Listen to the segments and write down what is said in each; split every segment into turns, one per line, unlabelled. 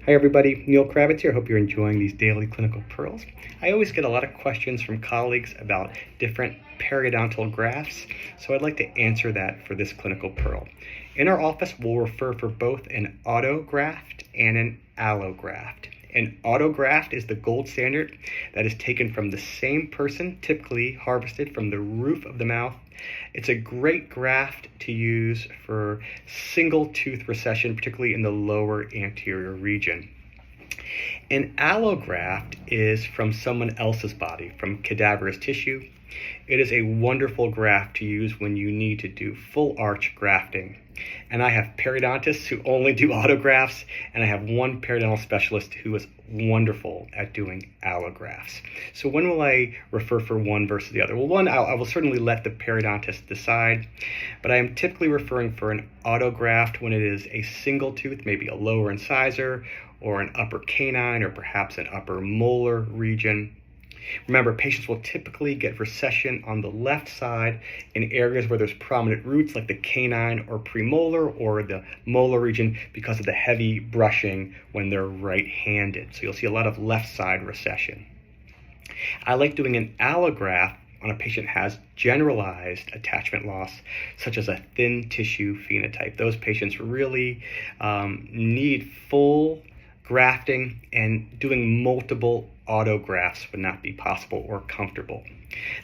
Hi everybody, Neil Kravitz here. Hope you're enjoying these daily clinical pearls. I always get a lot of questions from colleagues about different periodontal grafts, so I'd like to answer that for this clinical pearl. In our office, we'll refer for both an autograft and an allograft. An autograft is the gold standard that is taken from the same person, typically harvested from the roof of the mouth. It's a great graft to use for single tooth recession, particularly in the lower anterior region. An allograft is from someone else's body, from cadaverous tissue. It is a wonderful graft to use when you need to do full arch grafting. And I have periodontists who only do autografts, and I have one periodontal specialist who is wonderful at doing allografts. So when will I refer for one versus the other? Well, one, I will certainly let the periodontist decide, but I am typically referring for an autograft when it is a single tooth, maybe a lower incisor, or an upper canine, or perhaps an upper molar region. Remember, patients will typically get recession on the left side in areas where there's prominent roots like the canine or premolar or the molar region because of the heavy brushing when they're right-handed. So you'll see a lot of left side recession. I like doing an allograft when a patient has generalized attachment loss, such as a thin tissue phenotype. Those patients really need full grafting, and doing multiple autografts would not be possible or comfortable.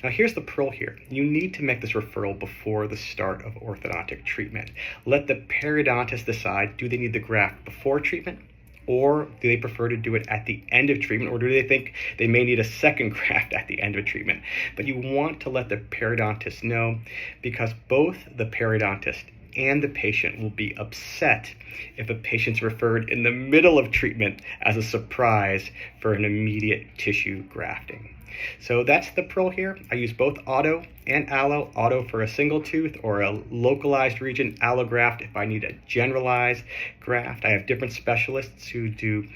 Now here's the pearl here. You need to make this referral before the start of orthodontic treatment. Let the periodontist decide, do they need the graft before treatment, or do they prefer to do it at the end of treatment, or do they think they may need a second graft at the end of treatment? But you want to let the periodontist know, because both the periodontist and the patient will be upset if a patient's referred in the middle of treatment as a surprise for an immediate tissue grafting. So that's the pearl here. I use both auto and allo. Auto for a single tooth or a localized region, allograft if I need a generalized graft. I have different specialists who do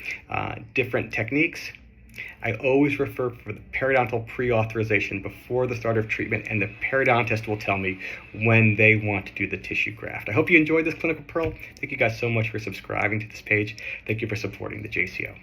different techniques. I always refer for the periodontal pre-authorization before the start of treatment, and the periodontist will tell me when they want to do the tissue graft. I hope you enjoyed this clinical pearl. Thank you guys so much for subscribing to this page. Thank you for supporting the JCO.